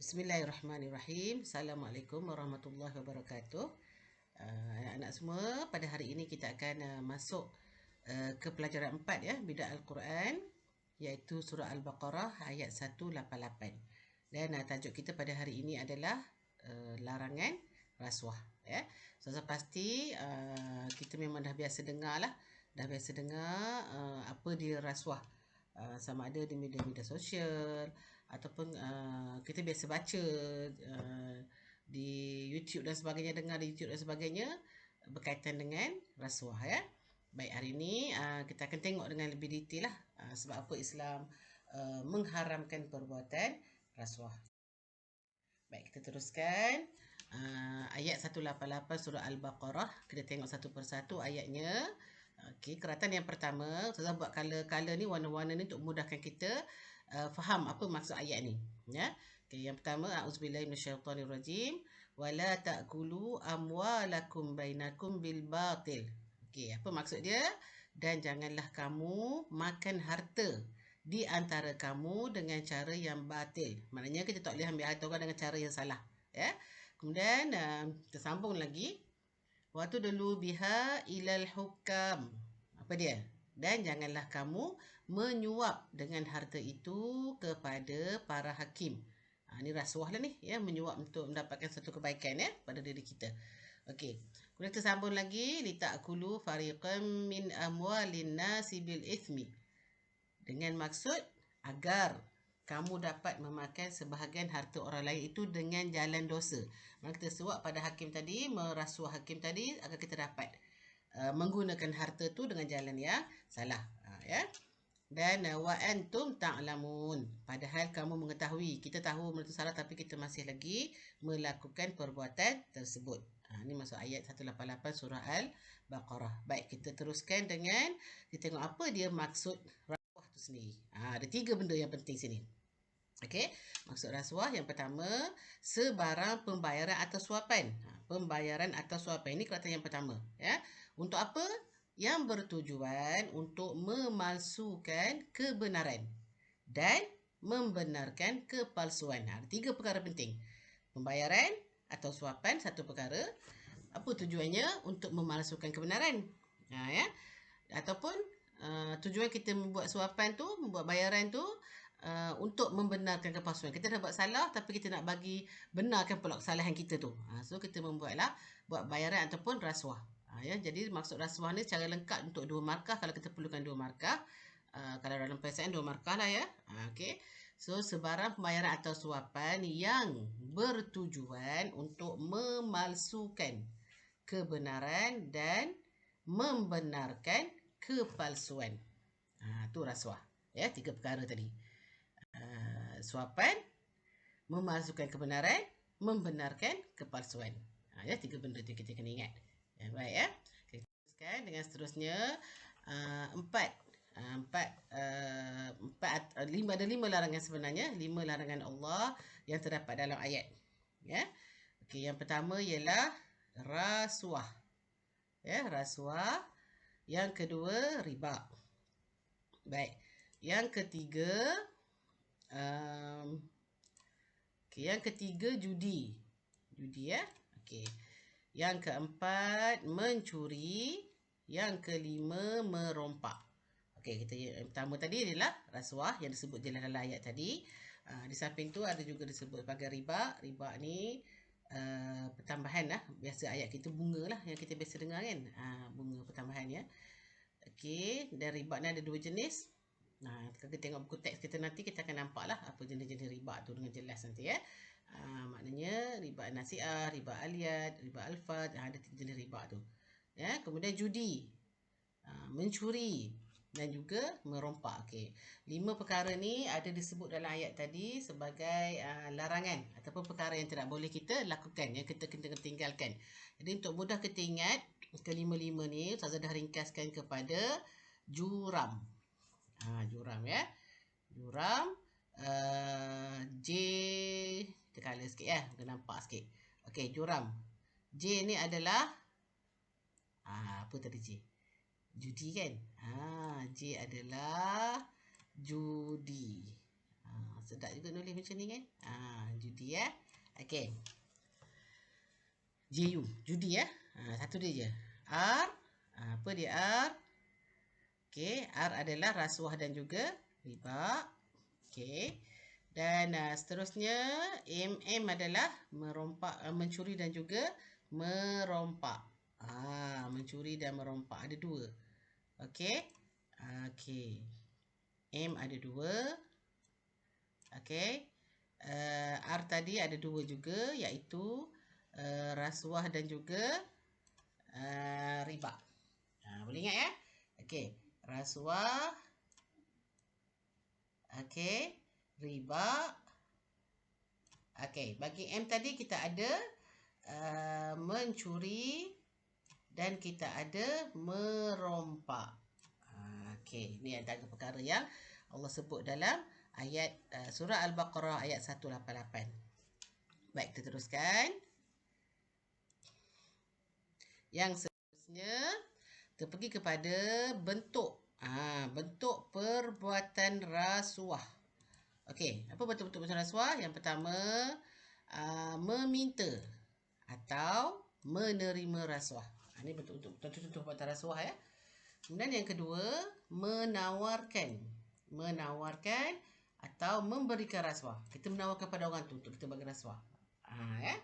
Bismillahirrahmanirrahim. Assalamualaikum warahmatullahi wabarakatuh. Anak-anak semua, pada hari ini kita akan masuk ke pelajaran 4 ya, Bidang Al-Quran, iaitu surah Al-Baqarah ayat 188. Dan tajuk kita pada hari ini adalah larangan rasuah ya. So pasti kita memang dah biasa dengar lah, apa dia rasuah. Sama ada di media-media sosial ataupun kita biasa baca di YouTube dan sebagainya, dengar di YouTube dan sebagainya berkaitan dengan rasuah ya. Baik, hari ini kita akan tengok dengan lebih detail lah sebab apa Islam mengharamkan perbuatan rasuah. Baik, kita teruskan ayat 188 surah Al-Baqarah. Kita tengok satu persatu ayatnya. Okey, keratan yang pertama, Ustazah buat color-color ni, warna-warna ni untuk mudahkan kita faham apa maksud ayat ni ya. Okey, yang pertama, a'udzubillahi minasyaitonirrajim, wala ta'kulu amwalakum bainakum bil batil. Okey, apa maksud dia? Dan janganlah kamu makan harta di antara kamu dengan cara yang batil. Maknanya kita tak boleh ambil harta orang dengan cara yang salah ya. Kemudian kita sambung lagi, waktu dulu biha ilal hukam. Apa dia? Dan janganlah kamu menyuap dengan harta itu kepada para hakim. Ini rasuah lah ni ya, menyuap untuk mendapatkan satu kebaikan ya pada diri kita. Okey. Kemudian kita sambung lagi, litakulu fariqam min amwalin nasi bil ithmi. Dengan maksud agar kamu dapat memakan sebahagian harta orang lain itu dengan jalan dosa. Maka kita suap pada hakim tadi, merasuah hakim tadi agar kita dapat menggunakan harta tu dengan jalan yang salah ya. Dan wa antum ta'lamun, padahal kamu mengetahui, kita tahu benda tu salah tapi kita masih lagi melakukan perbuatan tersebut. Ini masuk ayat 188 surah Al-Baqarah. Baik, kita teruskan dengan kita tengok apa dia maksud rasuah tu sendiri. Ada 3 benda yang penting sini. Okey, maksud rasuah yang pertama, sebarang pembayaran atau suapan. Pembayaran atau suapan ini keratan yang pertama ya. Untuk apa? Yang bertujuan untuk memalsukan kebenaran dan membenarkan kepalsuan. Ada 3 perkara penting. Pembayaran atau suapan satu perkara. Apa tujuannya? Untuk memalsukan kebenaran. Ya. Ataupun tujuan kita membuat suapan tu, membuat bayaran tu untuk membenarkan kepalsuan. Kita dah buat salah tapi kita nak bagi benarkan pula kesalahan kita tu. So kita membuatlah buat bayaran ataupun rasuah. Ya, jadi maksud rasuah ni secara lengkap untuk 2 markah kalau kita perlukan 2 markah. Kalau dalam peperiksaan 2 markah lah ya. Okey. So sebarang pembayaran atau suapan yang bertujuan untuk memalsukan kebenaran dan membenarkan kepalsuan. Tu rasuah. Ya, 3 perkara tadi. Suapan, memalsukan kebenaran, membenarkan kepalsuan. Ya, 3 benda tu kita kena ingat. Ya, baik ya. Kita teruskan dengan seterusnya. 5 larangan sebenarnya, 5 larangan Allah yang terdapat dalam ayat. Ya. Okey, yang pertama ialah rasuah. Ya, rasuah. Yang kedua, riba. Baik. Yang ketiga, yang ketiga judi. Judi ya. Okey. Yang keempat mencuri. Yang kelima merompak. Okey, kita yang pertama tadi adalah rasuah yang disebut dalam ayat tadi. Di samping tu ada juga disebut sebagai riba. Riba ni pertambahan lah. Biasa ayat kita bunga lah yang kita biasa dengar kan. Bunga pertambahan ya. Okey, dan riba ni ada 2 jenis. Kalau kita tengok buku teks kita nanti, kita akan nampak lah apa jenis-jenis riba tu dengan jelas nanti ya. Maknanya riba nasi'ah, riba aliyat, riba alfad, ada 3 jenis riba tu. Ya, kemudian judi, mencuri dan juga merompak. Okey. 5 perkara ni ada disebut dalam ayat tadi sebagai larangan ataupun perkara yang tidak boleh kita lakukan, yang kita kena tinggalkan. Jadi untuk mudah kita ingat, kelima-lima ni Ustazah dah ringkaskan kepada juram. Juram ya. Juram J, kita colour sikit ya, kena nampak sikit. Okey, juram. J ni adalah apa tadi J? Judi kan? J adalah judi. Sedap juga nulis macam ni kan. Judi ya. Okey. JU, judi ya. Satu dia je. R, apa dia R? Okey, R adalah rasuah dan juga riba. Okey. Dan seterusnya M adalah merompak, mencuri dan juga merompak. Mencuri dan merompak ada dua. Okey. Okey. M ada dua. Okey. R tadi ada dua juga, iaitu rasuah dan juga riba. Boleh ingat ya? Okey. Rasuah. Okey. Riba. Okey. Bagi M tadi kita ada mencuri dan kita ada merompak. Okey. Ini antara perkara yang Allah sebut dalam ayat surah Al-Baqarah ayat 188. Baik, kita teruskan. Yang seterusnya, kita pergi kepada bentuk. Bentuk perbuatan rasuah. Okey, apa bentuk-bentuk perbuatan rasuah? Yang pertama, meminta atau menerima rasuah. Ini bentuk-bentuk perbuatan rasuah ya. Kemudian yang kedua, menawarkan atau memberikan rasuah. Kita menawarkan pada orang tu untuk kita bagi rasuah. Ya.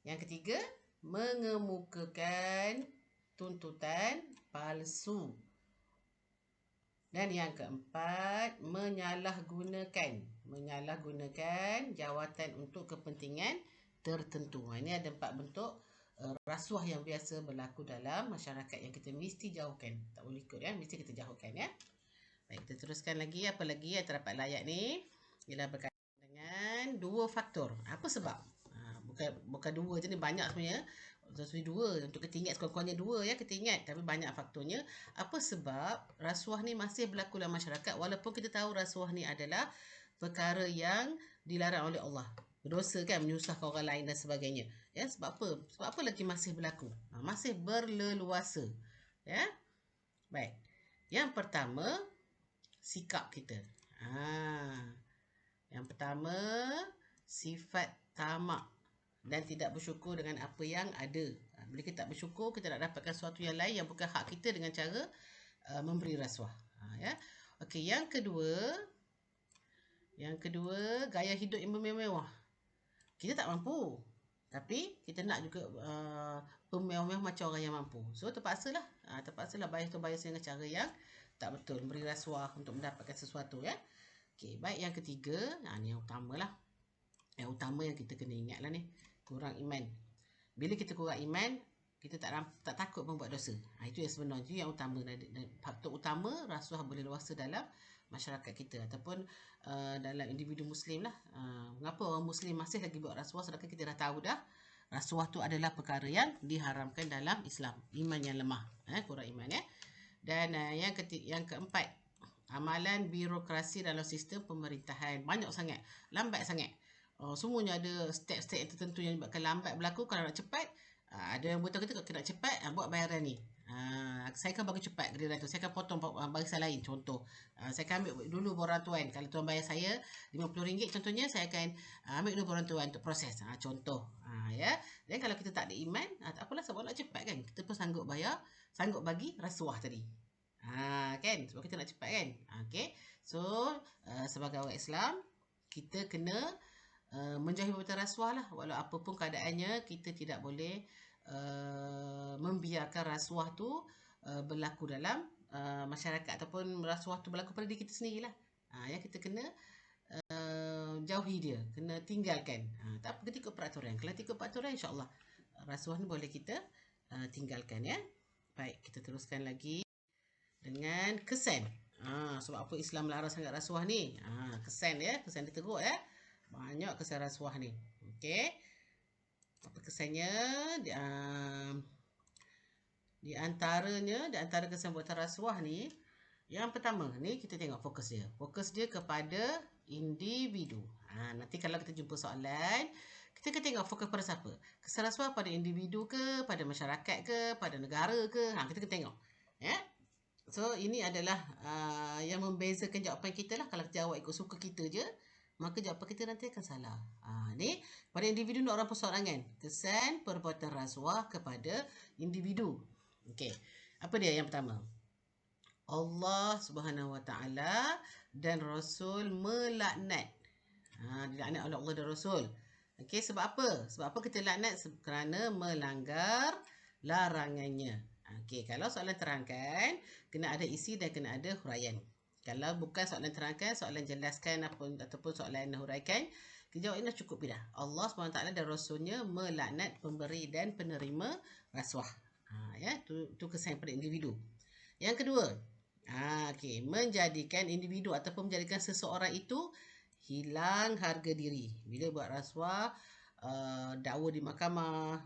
Yang ketiga, mengemukakan tuntutan palsu. Dan yang keempat, menyalahgunakan jawatan untuk kepentingan tertentu. Ini ada 4 bentuk rasuah yang biasa berlaku dalam masyarakat yang kita mesti jauhkan. Tak boleh ikut ya, mesti kita jauhkan ya. Baik, kita teruskan lagi. Apa lagi yang terdapat layak ni? Ialah berkaitan dengan 2 faktor. Apa sebab? Bukan 2 je ni, banyak sebenarnya. Sesuai 2 untuk kita ingat, sekurang-kurangnya 2 ya kita ingat, tapi banyak faktornya. Apa sebab rasuah ni masih berlaku dalam masyarakat walaupun kita tahu rasuah ni adalah perkara yang dilarang oleh Allah. Berdosa kan, menyusahkan orang lain dan sebagainya. Ya, sebab apa? Sebab apa lagi masih berlaku? Masih berleluasa. Ya. Baik. Yang pertama, sikap kita. Yang pertama, sifat tamak dan tidak bersyukur dengan apa yang ada. Bila kita tak bersyukur, kita nak dapatkan sesuatu yang lain yang bukan hak kita dengan cara memberi rasuah. Ya. Okey, yang kedua, gaya hidup yang mewah. Kita tak mampu, tapi kita nak juga bermewah-mewah macam orang yang mampu. So terpaksalah bayar dengan cara yang tak betul, memberi rasuah untuk mendapatkan sesuatu ya. Okey, baik, yang ketiga, ni yang utamalah. Yang utama yang kita kena ingatlah ni, kurang iman. Bila kita kurang iman, kita tak takut membuat dosa. Itu yang sebenarnya, itu yang utama. Faktor utama rasuah berleluasa dalam masyarakat kita ataupun dalam individu Muslim lah. Mengapa orang Muslim masih lagi buat rasuah, sedangkan kita dah tahu dah rasuah tu adalah perkara yang diharamkan dalam Islam. Iman yang lemah, kurang iman ya. Dan yang keempat, amalan birokrasi dalam sistem pemerintahan banyak sangat, lambat sangat. Semuanya ada step-step yang tertentu yang menyebabkan lambat berlaku. Kalau nak cepat, ada yang beritahu kita kalau nak cepat, buat bayaran ni. Saya akan bagi cepat giliran tu. Saya akan potong barisan lain. Contoh, saya akan ambil dulu borang tuan. Kalau tuan bayar saya RM50 contohnya, saya akan ambil dulu borang tuan untuk proses. Contoh. Ya. Dan kalau kita tak ada iman, tak apalah, sebab nak cepat kan. Kita pun sanggup bayar, sanggup bagi rasuah tadi. Kan? Sebab kita nak cepat kan. Okay. So, sebagai orang Islam, kita kena menjauhi perbuatan rasuah lah. Walau apapun keadaannya, kita tidak boleh membiarkan rasuah tu berlaku dalam masyarakat, ataupun rasuah tu berlaku pada diri kita sendirilah. Ya, kita kena jauhi dia, kena tinggalkan. Tak apa, kita ikut peraturan. Kalau ikut peraturan, insya-Allah rasuah ni boleh kita tinggalkan ya. Baik, kita teruskan lagi dengan kesan. Sebab apa Islam larang sangat rasuah ni? Kesan ya, kesan dia teruk ya. Banyak kesan rasuah ni. Okey. Apa kesannya? Di antara kesan buatan rasuah ni, yang pertama ni kita tengok fokus dia. Fokus dia kepada individu. Nanti kalau kita jumpa soalan, kita kena tengok fokus pada siapa. Kesan rasuah pada individu ke, pada masyarakat ke, pada negara ke? Kita kena tengok. Ya. So ini adalah yang membezakan jawapan kita lah. Kalau kita jawab ikut suka kita je, maka jawapan kita nanti akan salah. Ni pada individu nak orang persoalangan. Kesan perbuatan rasuah kepada individu. Okey. Apa dia yang pertama? Allah Subhanahu Wa Taala dan Rasul melaknat. Dilaknat oleh Allah dan Rasul. Okey, sebab apa? Sebab apa kita laknat? Kerana melanggar larangannya. Okey, kalau soalan terangkan, kena ada isi dan kena ada huraian. Kalau bukan soalan terangkan, soalan jelaskan ataupun soalan huraikan, jawabnya cukup dah. Allah SWT dan Rasulnya melaknat pemberi dan penerima rasuah. Ya, tu kesan pada individu. Yang kedua, okey, menjadikan individu ataupun menjadikan seseorang itu hilang harga diri. Bila buat rasuah, dakwa di mahkamah,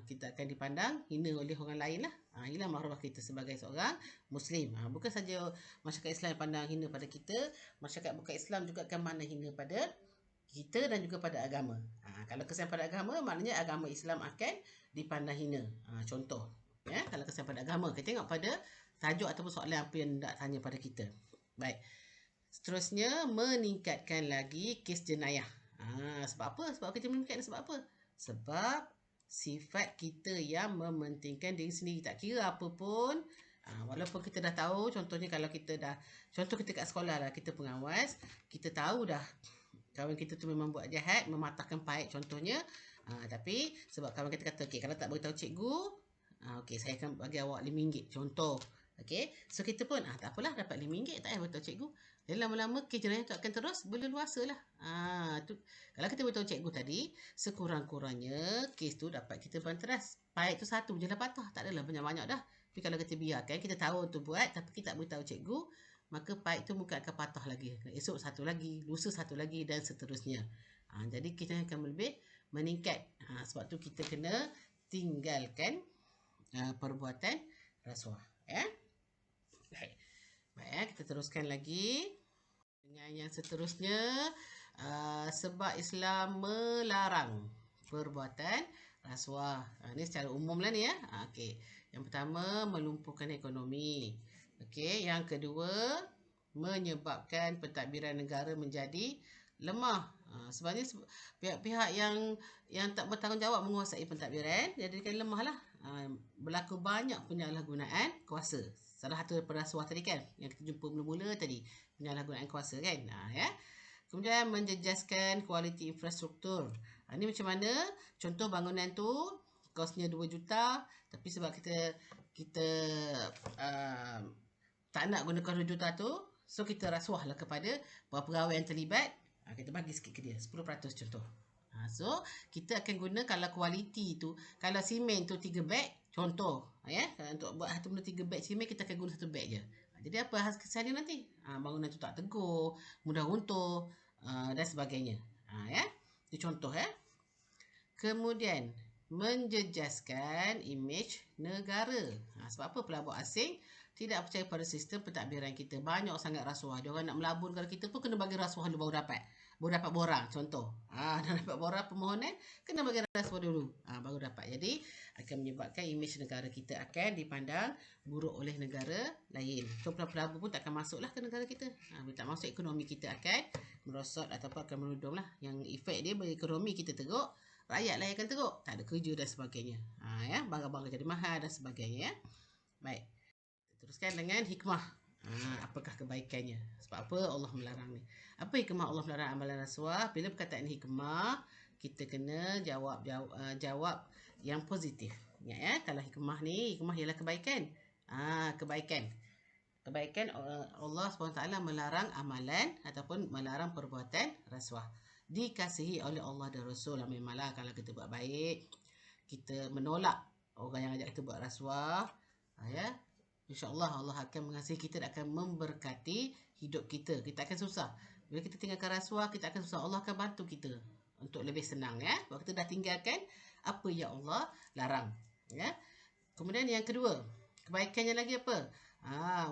kita akan dipandang hina oleh orang lain lah. Hilang maruah kita sebagai seorang Muslim. Bukan saja masyarakat Islam yang pandang hina pada kita, masyarakat bukan Islam juga akan mana hina pada kita dan juga pada agama. Kalau kesan pada agama, maknanya agama Islam akan dipandang hina. Contoh, ya, kalau kesan pada agama, kita tengok pada tajuk ataupun soalan apa yang nak tanya pada kita. Baik. Seterusnya, meningkatkan lagi kes jenayah. Sebab apa? Sebab kita meningkatkan sebab apa? Sebab sifat kita yang mementingkan diri sendiri. Tak kira apa pun. Walaupun kita dah tahu, contohnya kalau kita dah, contoh kita kat sekolah lah, kita pengawas, kita tahu dah kawan kita tu memang buat jahat, mematahkan paip contohnya. Tapi sebab kawan kita kata, okay, kalau tak beritahu cikgu, okay, saya akan bagi awak RM5 contoh. Okay, so kita pun tak apalah, dapat RM5 tak payah beritahu cikgu. Dan lama-lama kes jenayah tu akan terus berleluasa lah. Tu, kalau kita beritahu cikgu tadi, sekurang-kurangnya kes tu dapat kita banteras. Paip tu satu je lah patah, tak adalah banyak-banyak dah. Tapi kalau kita biarkan, kita tahu tu buat, tapi kita tak beritahu cikgu, maka paip tu mungkin akan patah lagi. Esok satu lagi, lusa satu lagi dan seterusnya. Jadi kita akan lebih meningkat. Sebab tu kita kena tinggalkan perbuatan rasuah. Ya. Baik, kita teruskan lagi dengan yang seterusnya. Sebab Islam melarang perbuatan rasuah. Ini secara umum lah ni ya. Okey. Yang pertama, melumpuhkan ekonomi. Okey, yang kedua, menyebabkan pentadbiran negara menjadi lemah. Sebenarnya pihak-pihak yang tak bertanggungjawab menguasai pentadbiran jadikan lemah lah. Berlaku banyak penyalahgunaan kuasa. Salah satu daripada rasuah tadi kan, yang kita jumpa mula-mula tadi, penyalahgunaan kuasa kan. Ya. Kemudian menjejaskan kualiti infrastruktur. Ini macam mana? Contoh bangunan tu kosnya 2 juta, tapi sebab kita tak nak gunakan 2 juta tu, so kita rasuah lah kepada pegawai yang terlibat. Kita bagi sikit ke dia, 10% contoh. So kita akan guna kalau kualiti tu, kalau simen tu 3 beg, contoh ya, untuk buat satu benda 3 beg simen, kita akan guna 1 beg je. Jadi apa hasil dia nanti? Bangunan tu tak teguh, mudah runtuh, dan sebagainya. Ya, itu contoh ya. Kemudian menjejaskan imej negara. Sebab apa? Pelabur asing tidak percaya pada sistem pentadbiran kita. Banyak sangat rasuah. Dia orang nak melabur negara kita pun kena bagi rasuah dulu baru dapat. Baru dapat borang contoh. Dah dapat borang permohonan, kena bagi rasuah dulu. Baru dapat. Jadi akan menyebabkan imej negara kita akan dipandang buruk oleh negara lain. So pelabur pun tak akan masuklah ke negara kita. Bila tak masuk, ekonomi kita akan merosot ataupun akan menurun lah. Yang efek dia bagi ekonomi kita teruk, rakyat lah yang akan teruk. Tak ada kerja dan sebagainya. Ya, barang-barang jadi mahal dan sebagainya. Ya. Baik. Teruskan dengan hikmah. Apakah kebaikannya? Sebab apa Allah melarang ni? Apa hikmah Allah melarang amalan rasuah? Bila perkataan hikmah, kita kena jawab yang positif. Ya, kalau hikmah ni, hikmah ialah kebaikan. Kebaikan. Kebaikan Allah SWT melarang amalan ataupun melarang perbuatan rasuah. Dikasihi oleh Allah dan Rasul. Memanglah kalau kita buat baik, kita menolak orang yang ajak kita buat rasuah, ya, InsyaAllah Allah akan mengasihi kita dan akan memberkati hidup kita. Kita akan susah. Bila kita tinggalkan rasuah, kita akan susah. Allah akan bantu kita untuk lebih senang. Ya. Kalau kita dah tinggalkan apa yang Allah larang. Ya. Kemudian yang kedua, kebaikannya lagi apa?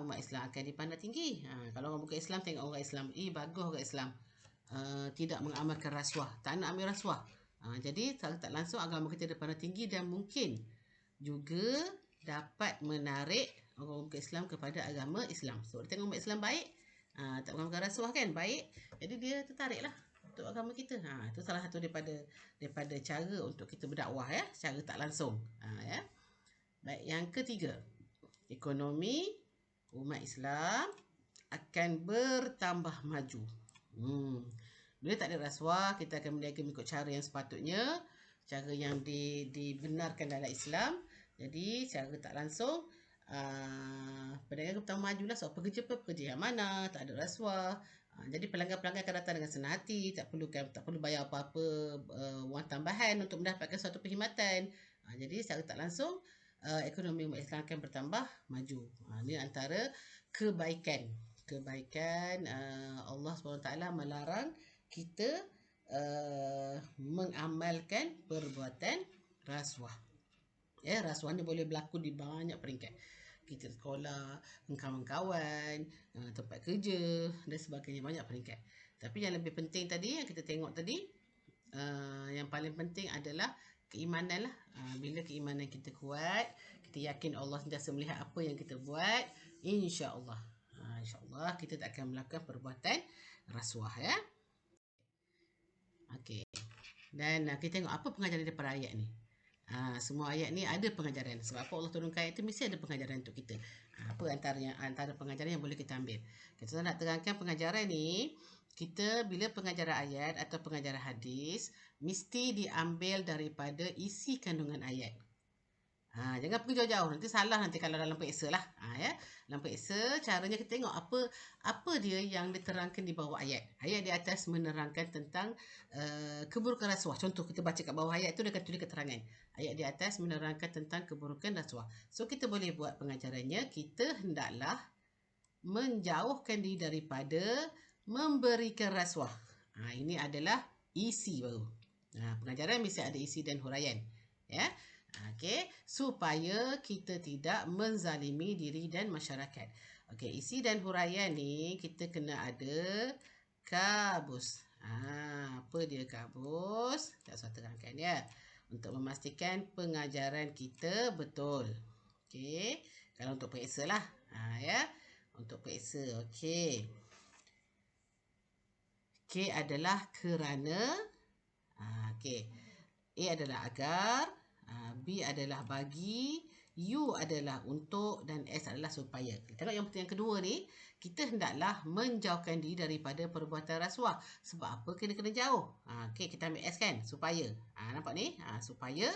Umat Islam akan dipandang tinggi. Kalau orang bukan Islam, tengok orang Islam. Bagus orang Islam. Tidak mengamalkan rasuah. Tak nak ambil rasuah. Jadi, tak langsung agama kita dipandang tinggi dan mungkin juga dapat menarik orang bukan Islam kepada agama Islam. So, tengok umat Islam baik, Tak memakan rasuah kan, baik. Jadi dia tertariklah untuk agama kita. Itu salah satu daripada cara untuk kita berdakwah ya, secara tak langsung. Ya. Baik, yang ketiga, ekonomi umat Islam akan bertambah maju. Bila tak ada rasuah, kita akan berniaga mengikut cara yang sepatutnya, cara yang dibenarkan dalam Islam. Jadi secara tak langsung perdagangan bertambah majulah. So pekerja yang mana, tak ada rasuah. Jadi pelanggan-pelanggan akan datang dengan senang hati, tak perlu bayar apa-apa wang tambahan untuk mendapatkan suatu perkhidmatan. Jadi secara tak langsung ekonomi umat Islam akan bertambah maju. Ini antara kebaikan Allah SWT melarang kita mengamalkan perbuatan rasuah. Ya, rasuah ni boleh berlaku di banyak peringkat. Kita sekolah, kawan-kawan, tempat kerja dan sebagainya, banyak peringkat. Tapi yang lebih penting tadi, yang kita tengok tadi, yang paling penting adalah keimanan lah. Bila keimanan kita kuat, kita yakin Allah sentiasa melihat apa yang kita buat, insya-Allah. InsyaAllah kita tak akan melakukan perbuatan rasuah ya. Okey. Dan kita tengok apa pengajaran daripada ayat ni. Semua ayat ni ada pengajaran. Sebab apa Allah turunkan ayat tu mesti ada pengajaran untuk kita. Apa antara pengajaran yang boleh kita ambil. Kita nak terangkan pengajaran ni, kita bila pengajaran ayat atau pengajaran hadis mesti diambil daripada isi kandungan ayat. Jangan pergi jauh-jauh, nanti salah nanti kalau dalam periksa lah. Ya. Dalam periksa caranya kita tengok apa dia yang diterangkan di bawah ayat. Ayat di atas menerangkan tentang keburukan rasuah. Contoh kita baca kat bawah ayat tu dia akan tulis keterangan. Ayat di atas menerangkan tentang keburukan rasuah. So kita boleh buat pengajarannya, kita hendaklah menjauhkan diri daripada memberikan rasuah. Ini adalah isi baru. Pengajaran mesti ada isi dan huraian. Ya. Okey, supaya kita tidak menzalimi diri dan masyarakat. Okey, isi dan huraian ni kita kena ada kabus. Apa dia kabus? Tak usah terangkan ya. Untuk memastikan pengajaran kita betul. Okey, kalau untuk periksa lah. Ya, untuk periksa. Okey. K adalah kerana. Okey. A adalah agar. B adalah bagi, U adalah untuk dan S adalah supaya. Tengok yang kedua ni, kita hendaklah menjauhkan diri daripada perbuatan rasuah. Sebab apa kena jauh? Okey, kita ambil S kan, supaya. Nampak ni? Supaya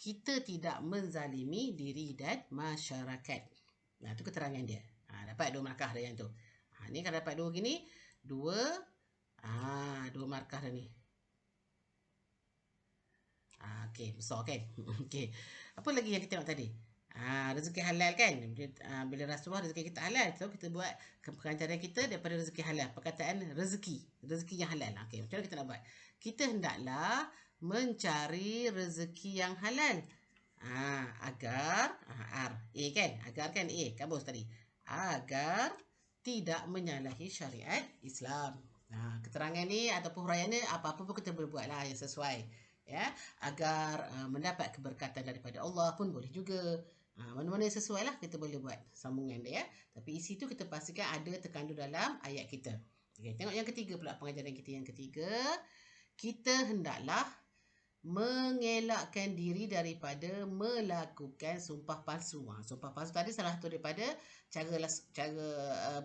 kita tidak menzalimi diri dan masyarakat. Itu keterangan dia. Dapat 2 markah dah yang tu. Ni kalau dapat 2 gini, 2 markah dah ni. Okey, besar kan? Okey. Apa lagi yang kita tengok tadi? Rezeki halal kan? Bila rasuah rezeki kita halal. So kita buat pengajaran kita daripada rezeki halal. Perkataan rezeki yang halal. Okey, macam mana kita nak buat? Kita hendaklah mencari rezeki yang halal. Agar R, A kan? Agar kan A, kabus tadi. Agar tidak menyalahi syariat Islam. Keterangan ni ataupun huraian ni apa-apa pun kita boleh buatlah yang sesuai. Ya, agar mendapat keberkatan daripada Allah pun boleh juga. Mana-mana sesuai lah kita boleh buat sambungan dia ya. Tapi isi tu kita pastikan ada terkandung dalam ayat kita. Okay, tengok yang ketiga pula pengajaran kita. Yang ketiga, kita hendaklah mengelakkan diri daripada melakukan sumpah palsu. Sumpah palsu tadi salah satu daripada cara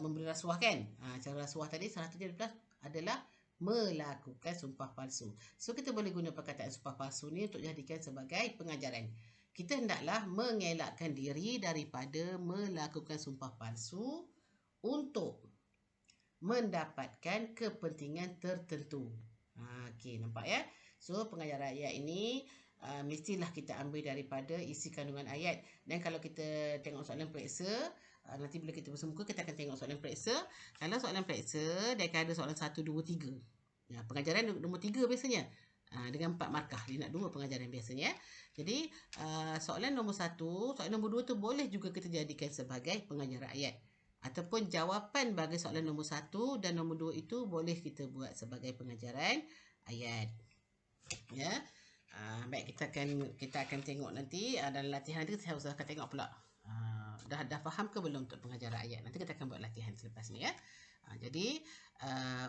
memberi rasuah kan. Cara rasuah tadi salah satu adalah melakukan sumpah palsu. So kita boleh guna perkataan sumpah palsu ni untuk jadikan sebagai pengajaran. Kita hendaklah mengelakkan diri daripada melakukan sumpah palsu untuk mendapatkan kepentingan tertentu. Okey, nampak ya? So pengajaran ayat ini mestilah kita ambil daripada isi kandungan ayat. Dan kalau kita tengok soalan periksa, nanti bila kita bersemuka kita akan tengok soalan periksa. Kalau soalan periksa dia akan ada soalan 1, 2, 3. Pengajaran nombor 3 biasanya dengan 4 markah. Dia nak 2 pengajaran biasanya. Jadi soalan nombor 1, soalan nombor 2 tu boleh juga kita jadikan sebagai pengajaran ayat. Ataupun jawapan bagi soalan nombor 1 dan nombor 2 itu boleh kita buat sebagai pengajaran ayat. Ya. Baik, kita akan tengok nanti dalam latihan nanti saya akan tengok pula dah faham ke belum untuk pengajaran ayat? Nanti kita akan buat latihan selepas ni ya. Jadi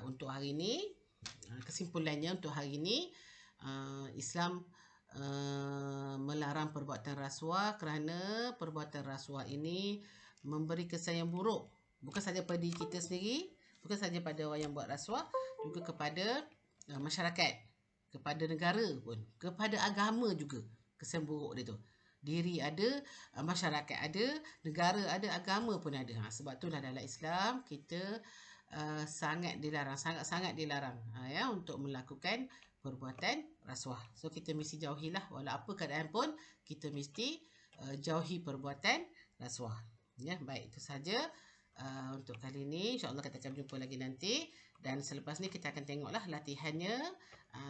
untuk hari ni, kesimpulannya untuk hari ni, Islam melarang perbuatan rasuah kerana perbuatan rasuah ini memberi kesan yang buruk, bukan saja pada diri kita sendiri, bukan saja pada orang yang buat rasuah, juga kepada masyarakat, kepada negara pun, kepada agama juga. Kesan buruk dia tu, diri ada, masyarakat ada, negara ada, agama pun ada. Sebab itulah dalam Islam kita sangat dilarang, sangat-sangat dilarang ya, untuk melakukan perbuatan rasuah. So kita mesti jauhilah, walau apa keadaan pun kita mesti jauhi perbuatan rasuah. Ya, baik, itu saja untuk kali ini. InsyaAllah kita akan jumpa lagi nanti. Dan selepas ni kita akan tengoklah latihannya,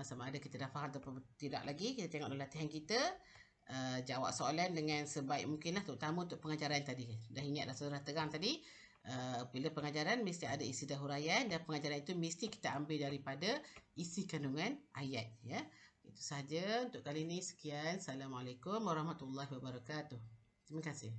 sama ada kita dah faham atau tidak lagi. Kita tengok latihan kita, jawab soalan dengan sebaik mungkin lah, terutama untuk pengajaran tadi. Dah ingat dah, sudah terang tadi, bila pengajaran mesti ada isi dan huraian, dan pengajaran itu mesti kita ambil daripada isi kandungan ayat ya. Itu saja untuk kali ini. Sekian. Assalamualaikum warahmatullahi wabarakatuh. Terima kasih.